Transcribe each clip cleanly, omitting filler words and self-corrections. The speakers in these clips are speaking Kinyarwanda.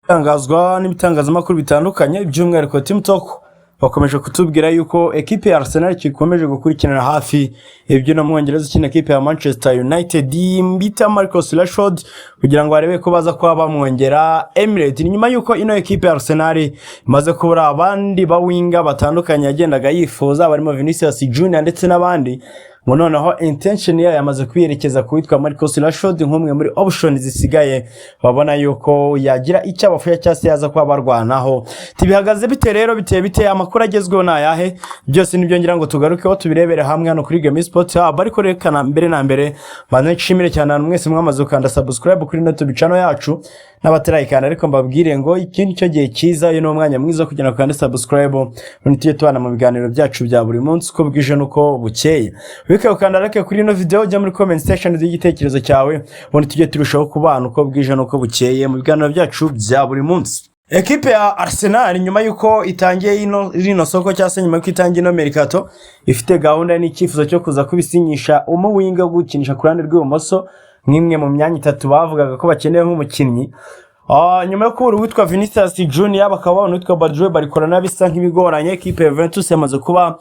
Tangazwa n'ibitangazamakuru bitandukanye by'umwihariko Team Talk bakomeje kutubwira yuko ekipe ya Arsenal ikomeje gukurikirana hafi ibyo no mwongereza ukina ekipe ya Manchester United mbita Marcus Rashford kugira ngo barebe ko baza kwa bamwongera EMIRATES. Nyuma yuko ino ekipe ya Arsenal imaze kubura abandi ba winga batandukanye yagendaga yifuza barimo Vinicius Junior ndetse n'abandi, noneho intention yayo yamaze kwiyerekeza kuwitwa Marcus Rashford nk'umwe muri options zisigaye babona yuko yagira icyo abafasha cyase yaza kwa barwanaho. Tibihagaze bite rero, bite amakuru agezweho na yahe byose nibyo ngira ngo tugarukeho tubirebere hamwe hano kuri Game Sport Hub. Ariko rekana mbere na mbere bane nshimire cyane mwese mwamaze ukanda subscribe kuri YouTube channel yacu n'abatarayikana, ariko mbabwire ngo ikindi cyo gihe cyiza uyu no mwanya mwiza kugira ngo subscribe unitiye twana mu biganiro byacu bya buri munsi uko bwije nuko bukeye. Wike ukanda like kuri ino video ujya muri comment section y'igitekerezo cyawe ubundi tujye turushaho kubana uko bwije nuko bukeye mu biganiro byacu bya buri munsi. Ekipe ya Arsenal nyuma yuko itangiye rino soko cyase nyuma yuko itangiye no mercato ifite gahunda n'ikifuzo cyo kuza kubisinyisha umuwinga gukinisha ku ruhande rw'ibumoso nimwe mu myanya itatu bavugaga ko bakeneye nk'umukinnyi. Nyuma yo kubura witwa Vinicius Junior bakaba witwa Bertha barikora nabisa nk'ibigoranye. Ekipe ya Juventus yamaze kuba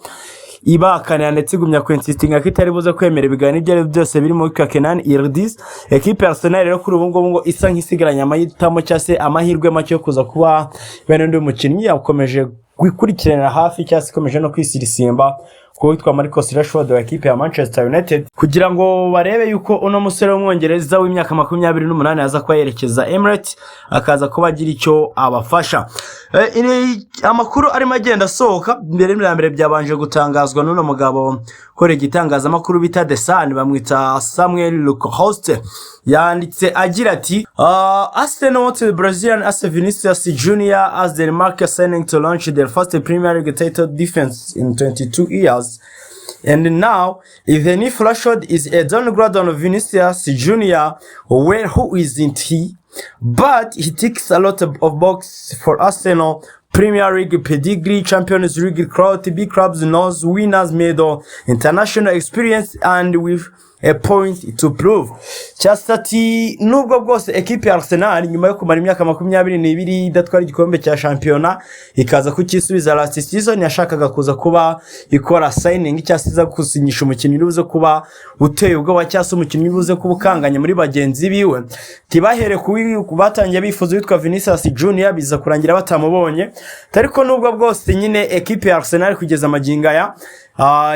ibakanira ndetse igumya kwensistinga ko itari buze kwemera ibiganiro ibyo byose birimo witwa Kenan Irdis. Ekipe ya Arsenal rero kuri ubu ngo isa nk'isigaranya amahitamo cyase amahirwe make yo kuza kuba bene ndi umukinnyi yakomeje gukurikirana hafi cyase ikomeje no kwisirisimba ko witwa Marcus Rashford wa ekipe ya Manchester United kugira ngo barebe yuko uno musore w'umwongereza w'imyaka 28 yaza kwa yerekeza EMIRATES akaza kuba agira icyo abafasha. Amakuru arimo agenda sohoka mbere byabanje gutangazwa n'uno mugabo kore gitangazamakuru bita The Sun bamwita Samuel Lukohoste yanditse agira ati Arsenal wants the Brazilian Vinicius Junior as their market signing to launch their first Premier League title defense in 22 years. And now, even if Rashford is a downgrade on Vinicius Junior, who isn't he? But he ticks a lot of boxes for Arsenal: Premier League pedigree, Champions League crowd, big clubs knows, winners medal, international experience, and with a point to prove. Just ati nubwo bwose ekipe ya Arsenal nyuma yo kumara imyaka 22 idatwara igikombe cya championnat ikaza kukisubiza last season yashakaga kuza kuba ikora signing cyasiza gusinyisha umukinnyi ubuze kuba uteye ubwo cyase umukinnyi ubuze kubukanganya muri bagenzi biwe. Tibahere kubatangiye bifuza witwa Vinicius Junior biza kurangira batamubonye, ariko nubwo bwose nyine ekipe ya Arsenal kugeza amaginga ya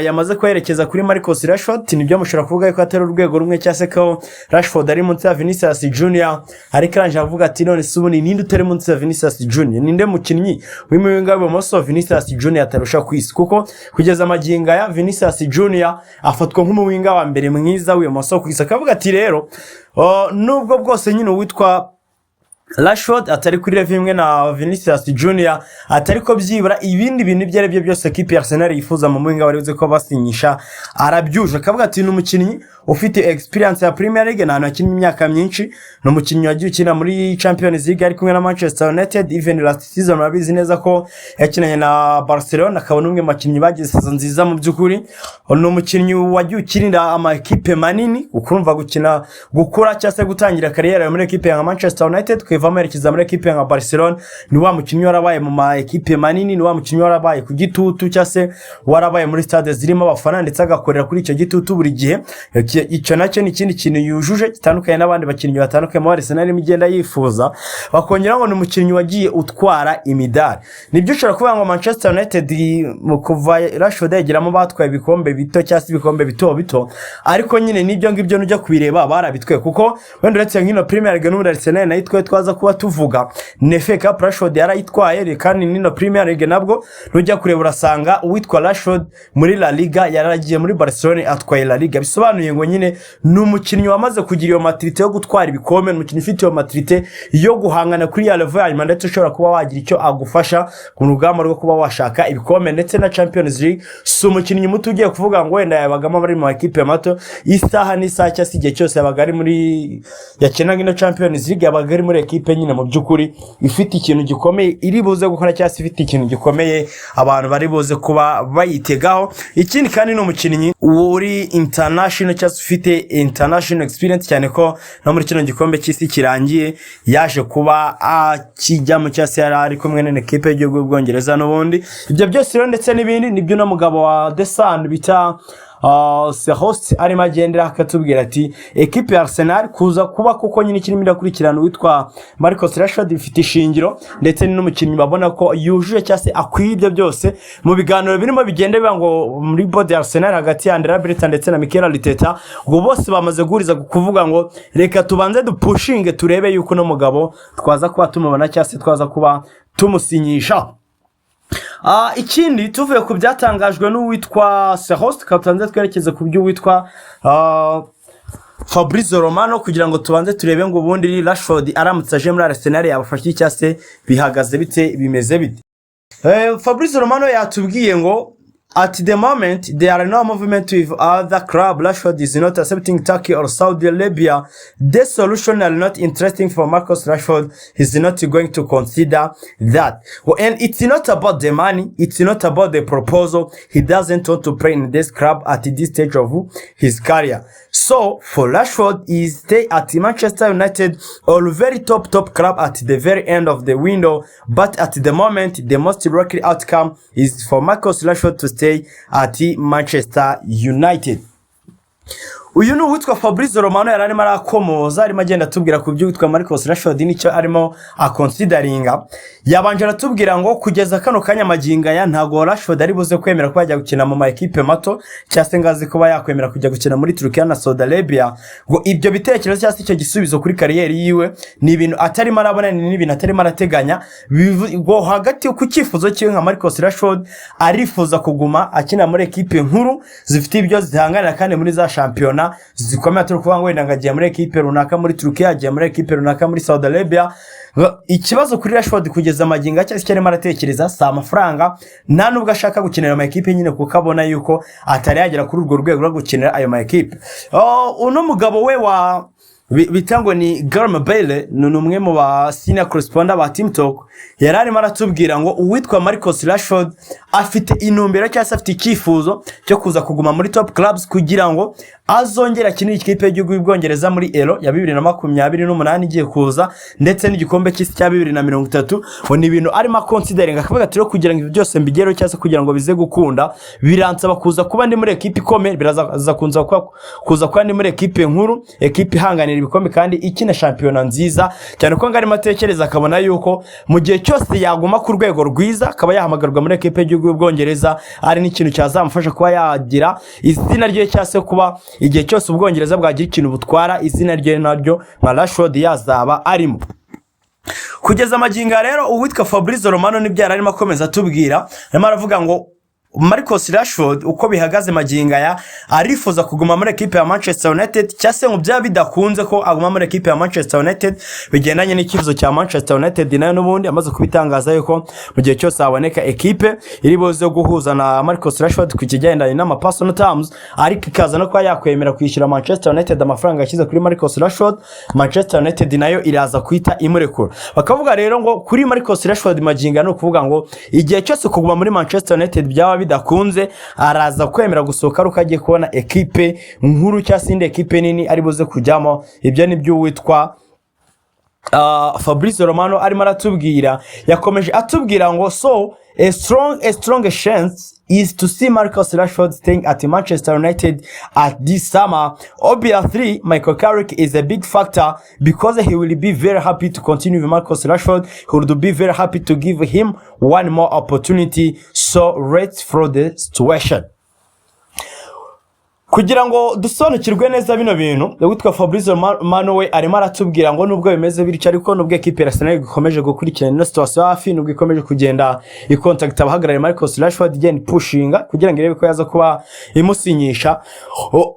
yamaze kwerekeza kuri Marcus Rashford. Nibyo mushobora kuvuga yuko atari urwego rumwe cyase ko Rashford ari munsi ya Vinicius Junior, ariko aranje avuga ati none subuni ninde utari munsi ya Vinicius Junior, ninde mukinnyi w'imiwinga w'ibumoso Vinicius Junior atarusha kwisi, kuko kugeza amaginga ya Vinicius Junior afatwa nk'umuwinga wa mbere mwiza w'ibumoso kwisi. Akavuga ati rero nubwo bwose nyine witwa Rashford atari kuri level imwe na Vinicius Junior, atariko byibura ibindi bintu byarebye byose ekipe ya Arsenal yifuza mu mwinga baribuze ko basinyisha arabyuje. Akavuga ati n'umukinnyi ufite experience ya Premier League na nakinnye imyaka myinshi, n'umukinnyi wagiye ukina muri Champions League ari kumwe na Manchester United, even last season babizi neza ko yakinanye na Barcelona akabona umwe makinnyi bagize season nziza mu byukuri. N'umukinnyi wagiye ukinira ama ekipe manini ukurumva gukina gukura cyase gutangira career muri ekipe ya Manchester United kwevamo yerekeza muri ekipe ya Barcelona. Ni wa mukinnyi warabaye mu ma ekipe manini, ni wa mukinnyi warabaye ku gitutu cyase warabaye muri stade zirimo abafana ndetse agakorera kuri icyo gitutu buri gihe. Icyo nacyo ni ikindi kintu yujuje kitandukanye n'abandi bakinnyi batandukanye mu Arsenal imigenda yifuza, bakongera ngo ni umukinnyi wagiye utwara imidari. Nibyo ushobora kuvuga ngo Manchester United mu kuva Rashford yagiramo batwaye ibikombe bito cyangwa ibikombe bito, ariko nyine nibyo ngibyo nujya kubireba barabitwe, kuko wenda uretse nk'ino Premier League n'ubu Arsenal nayitwe twaza kuba tuvuga FA Cup Rashford yarayitwaye, kandi n'ino Premier League nabwo nujya kureba urasanga uwitwa Rashford muri La Liga yaragiye muri Barcelona atwaye La Liga. Bisobanuye ngo nyine n'umukinnyi wamaze kugira iyo maturite yo gutwara ibikombe, umukinnyi ufite iyo maturite yo guhangana kuri ya level ya ndetse ushobora kuba wagira icyo agufasha ku rugamba rwo kuba washaka ibikombe ndetse na Champions League. So umukinnyi muto ugiye kuvuga ngo wenda yabagamo bari mu ekipe mato isaha n'isaha cyase igihe cyose yabaga ari muri yakinaga ino Champions League yabaga ari muri ekipe nyine mu byukuri ifite ikintu gikomeye iri buze gukora cyase ifite ikintu gikomeye abantu bari buze kuba bayitegaho. Ikindi kandi no mukinnyi uri international cyangwa ufite international experience cyane ko no muri kino gikombe cy'isi kirangiye yaje kuba kijyamo cyase yari ari kumwe n'ekipe y'igihugu y'Ubwongereza n'ubundi ibyo byose rero ndetse n'ibindi nibyo no mugabo wa The Sun bita host arimo agendera akatubwira ati ekipe ya Arsenal kuza kuba kuko nyine kirimo irakurikirana witwa Marcus Rashford bifite ishingiro ndetse n'umukinnyi babona ko yujuje cyase akwiye ibyo byose mu biganiro birimo bigende biba ngo muri board ya Arsenal hagati ya Andrea Bertha ndetse na Arteta ngo bose bamaze guhuriza kuvuga ngo reka tubanze dupushinge turebe yuko no mugabo twaza kuba tumubona cyase twaza kuba tumusinyisha. Ikindi tuvuye ku byatangajwe n'uwitwa Host katanze twerekeze ku byo witwa Fabrizio Romano kugira ngo tubanze turebe ngo ubundi Rashford aramutse aje muri Arsenal yabafashye cyase bihagaze bite bimeze bite. Fabrizio Romano yatubwiye ngo at the moment there are no movement with other club. Rashford is not accepting Turkey or Saudi Arabia. The solution are not interesting for Marcus Rashford. He's not going to consider that. Well, and it's not about the money. It's not about the proposal. He doesn't want to play in this club at this stage of his career. So for Rashford, he stay at Manchester United or very top club at the very end of the window. But at the moment, the most likely outcome is for Marcus Rashford to stay at Manchester United. Uyu ni uwitwa Fabrizio Romano yararimo arakomoza arimo agenda atubwira ku byo witwa Marcus Rashford nicyo arimo aconsideringa. Yabanje aratubwira ngo kugeza kano kanya maginga ya ntago Rashford ari buze kwemera ko yajya gukina mu ekipe mato cyase ngazi kuba yakwemera kujya gukina muri Turkiya na Saudi Arabia. Ngo ibyo bitekerezo cyase icyo gisubizo kuri kariyeri yiwe ni ibintu atarimo arabona ni ibintu atarimo arateganya. Ngo hagati ku cyifuzo cyiwe nka Marcus Rashford arifuza kuguma akina muri ekipe nkuru zifite ibyo zihanganira kandi muri za championnat zikomeye turi kuvuga ngo wenda ngagiye muri ekipe runaka muri Turkiya agiye muri ekipe runaka muri Saudi Arabia. Ikibazo kuri Rashford kugeza maginga cyase cyarimo aratekereza sa amafaranga nta nubwo ashaka gukinira ama ekipe nyine kuko abona yuko atari yagera kuri urwo rwego rwo gukinira ayo ma ekipe. Uno mugabo we wa bitango ni Gareth Bale ni umwe mu ba senior correspondent ba Team Talk yararimo aratubwira ngo uwitwa Marcus Rashford afite intumbero cyangwa afite icyifuzo cyo kuza kuguma muri top clubs kugira ngo azongera akinira ikipe y'igihugu y'Ubwongereza muri Euro ya 2028 igiye kuza ndetse n'igikombe cy'isi cya 2030. Ngo ni ibintu arimo considering akavuga ati kugira ngo ibyo byose mbigero cyangwa kugira ngo bize gukunda biransaba kuza kuba ndi muri ekipe ikomeye biraza kuza kuba ndi muri ekipe nkuru ekipe ihanganira ibikombe kandi ikina championnat nziza cyane ko ngari matekereza akabona yuko mu gihe cyose yaguma ku rwego rwiza akaba yahamagarwa muri ekipe y'igihugu y'Ubwongereza ari n'ikintu cyazamufasha kuba yagira izina rye cyase kuba igihe cyose Ubwongereza bwagira ikintu butwara izina rye naryo nka Rashford yazaba arimo. Kugeza maginga rero uwitwa Fabrizio Romano nibyara arimo akomeza atubwira arimo aravuga ngo Marcus Rashford uko bihagaze maginga ya arifuza kuguma muri ekipe ya Manchester United cyase ngo bya bidakunze ko aguma muri ekipe ya Manchester United bigendanye n'ikibazo cya Manchester United nayo n'ubundi amaze kubitangaza yuko mu gihe cyose aboneka ekipe iri boze guhuza na Marcus Rashford ku kigendanye n'ama personal terms ariko ikaza no kwa yakwemera kwishyura Manchester United amafaranga yashyize kuri Marcus Rashford. Manchester United nayo iraza kwita imurekura bakavuga rero ngo kuri Marcus Rashford maginga no kuvuga ngo igihe cyose kuguma muri Manchester United byaba bidakunze araza kwemera gusohoka rukagiye kubona ekipe nkuru cyangwa indi ekipe nini ari buze kujyamo. Ibyo ni byo witwa Fabrizio Romano arimo aratubwira yakomeje atubwira ngo so a strong chance is to see Marcus Rashford staying at Manchester United at this summer. Obviously, Michael Carrick is a big factor because he will be very happy to continue with Marcus Rashford. He would be very happy to give him one more opportunity. So, let's for the situation. Kugira ngo dusobanukirwe neza bino bintu witwa Fabrizio Romano we arimo aratubwira ngo nubwo bimeze bityo ariko nubwo ekipe Arsenal ikomeje gukurikirana ino situation hafi nubwo ikomeje kugenda icontact abahagarariye Marcus Rashford again pushinga kugira ngo irebe ko yaza kuba imusinyisha.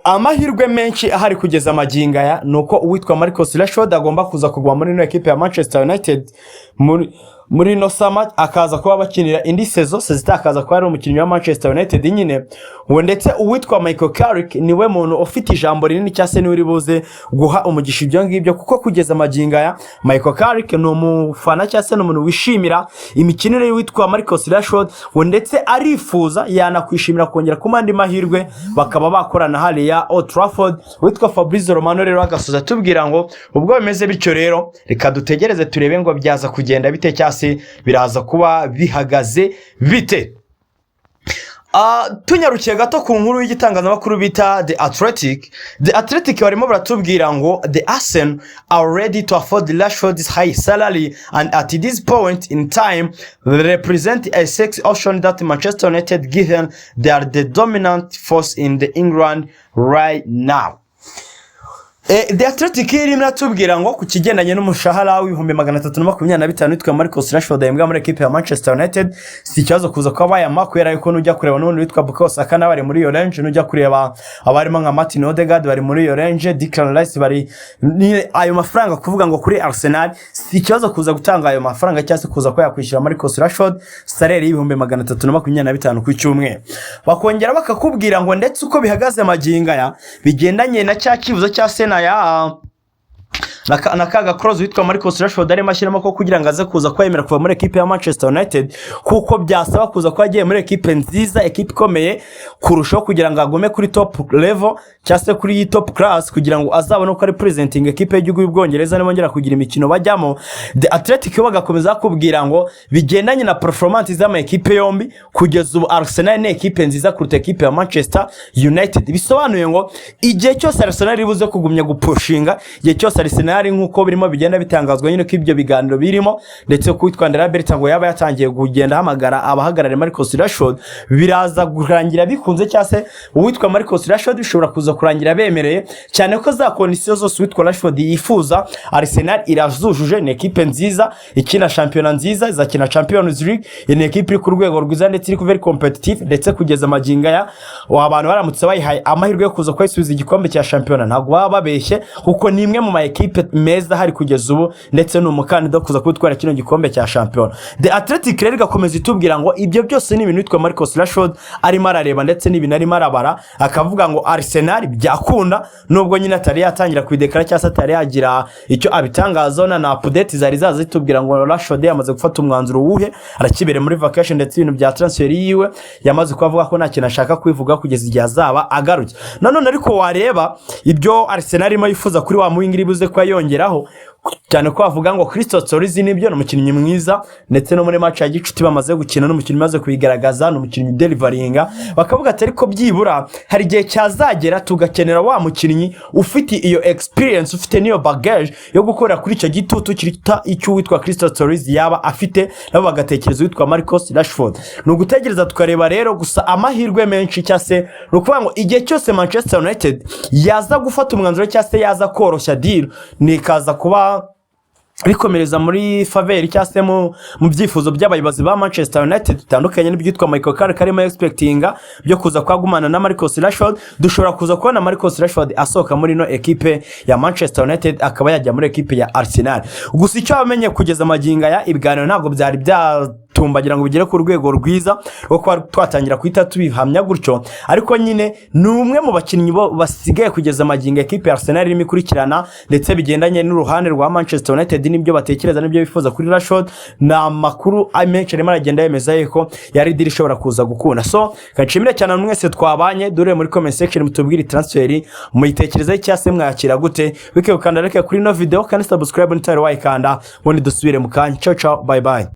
Amahirwe menshi ahari kugeza maginga ya nuko uwitwa Marcus Rashford agomba kuza kugwa muri ino ekipe ya Manchester United muri no sama akaza kuba bakinira indi sezo akaza kuba ari umukinnyi wa Manchester United nyine ngo ndetse uwitwa Michael Carrick niwe muntu ufite ijambo rinini cyase niwe ribuze guha umugisha ibyo ngibyo kuko kugeza amaginga ya Michael Carrick no umufana cyase no umuntu wishimira imikinire y'uwitwa Marcus Rashford ngo ndetse arifuza yanakwishimira kongera kumandi mahirwe bakaba bakorana hariya Old Trafford. Witwa Fabrizio Romano rero agasoza tubwira ngo ubwo bimeze bityo rero reka dutegereze turebe ngo byaza kugenda bite cyase biraza kuba bihagaze bite. Tunyarukiye gato ku nkuru y'igitangazamakuru bita The Athletic barimo baratubwira ngo the Arsenal are ready to afford Rashford's high salary and at this point in time represent a sexy option that Manchester United given they are the dominant force in the England right now. The Athletic irimo ratubwira ngo ku kigendanye n'umushahara w'ibihumbi 325 witwa Marcus Rashford yembwa muri equipe ya Manchester United si ikibazo kuza kwa bayama kubera yuko nujya kureba n'undi witwa Bukayo Saka bari muri Orange, nujya kureba abarimo nka Martin Odegaard bari muri Orange, Declan Rice bari ayo mafaranga kuvuga ngo kuri Arsenal si ikibazo kuza gutanga ayo mafaranga cyase kuza ko yakwishyura Marcus Rashford salary y'ibihumbi 325 ku cyumwe. Bakongera bakakubwira ngo ndetse uko bihagaze maginga ya bigendanye na cya kibuzo cya Sena ya nakaga cross witwa Marcus Rashford ari mashyiramo ko kugira ngo aze kuza kwemera kuva muri equipe ya Manchester United kuko byasaba kuza ko agiye muri equipe nziza, equipe ikomeye kurushaho kugira ngo agome kuri top level cyase kuri top class kugira ngo azabone uko representing equipe y'igihugu y'Ubwongereza n'ibongera kugira imikino bajyamo. The Athletic bagakomeza kubwira ngo bigendanye na performance z'ama equipe yombi kugeza ubu Arsenal ni equipe nziza kuruta equipe ya Manchester United. Bisobanuye ngo igihe cyose Arsenal ribuze kugumya gupushinga, igihe cyose Arsenal nkuko birimo bigenda bitangazwa nyine ko ibyo biganiro birimo ndetse kwitwa Andrea Bertha ngo yaba yatangiye kugenda hamagara abahagarare Marcus Rashford biraza kurangira bikunze cyase uwitwa Marcus Rashford bishobora kuza kurangira bemereye cyane ko za conditions zose witwa Rashford yifuza Arsenal irazujuje. Ni equipe nziza ikina champion nziza, izakina Champions League, ni equipe iri ku rwego rwiza ndetse iri very competitive ndetse kugeza maginga ya abantu baramutse bayihaye amahirwe yo kuza kwisubiza igikombe cya champion ntago baba babeshye kuko ni imwe mu ma equipe meza hari kugeza ubu ndetse n'umukandida kuza kwitwara kino gikombe cya champion. The Athletic rero gakomeza itubwira ngo ibyo byose ni ibintu witwa Marcus Rashford arimo arareba ndetse n'ibintu arimo arabara akavuga ngo Arsenal byakunda nubwo nyine atari yatangira kwidekara cyangwa atari yagira icyo abitangaza na update zari zaza zitubwira ngo Rashford yamaze gufata umwanzuro wuhe arakibere muri vacation ndetse ibintu bya transfer yiwe yamaze kuvuga ko nta kintu ashaka kwivuga kugeza igihe azaba agaruke. Nanone ariko wareba ibyo Arsenal irimo yifuza kuri wa muwingiri buze kwa yongeraho cyane ko bavuga ngo Christos Torizi nibyo n'umukinnyi mwiza ndetse no muri match ya gicuti bamaze gukina n'umukinnyi maze kuyigaragaza n'umukinnyi deliveringa bakavuga atari ko byibura hari igihe cyazagera tugakenera wa mukinnyi ufite iyo experience ufite niyo bagage yo gukorera kuri icyo gitutu kirita icyo witwa Christos Torizi yaba afite nabo bagatekereza witwa Marcus Rashford. No gutegereza tukareba rero gusa amahirwe menshi cyase rukuvuga ngo igihe cyose Manchester United yaza gufata umwanzuro cyase yaza koroshya deal nikaza kuba bikomereza muri favor cyase mu byifuzo by'abayobozi ba Manchester United bitandukanye n'ibyitwa Michael Carrick arimo expectinga byo kuza kwagumana na Marcus Rashford. Dushobora kuza kubona Marcus Rashford asohoka muri no equipe ya Manchester United akaba yajya muri equipe ya Arsenal. Gusa icyo bamenye kugeza amaginga ya Ibiganiro ntabwo byari tumbagira ngo bigere ku rwego rwiza rwo kwa twatangira kwita tubihamya gutyo ariko nyine numwe mu bakinnyi bo basigaye kugeza amaginga equipe ya Arsenal irimo ikurikirana ndetse bigendanye n'uruhande rwa Manchester United nibyo batekereza nibyo bifuza kuri Rashford na makuru amenshi arimo aragenda yemeza yuko yari diri ishobora kuza gukunda. So kanshimire cyane mwese twabanye dore muri comment section mutubwire transfer muyitekereza cyase mwakira gute wike ukanda like kuri no video kandi subscribe n'itari wayikanda ubundi dusubire mu kanya. Ciao ciao, bye bye.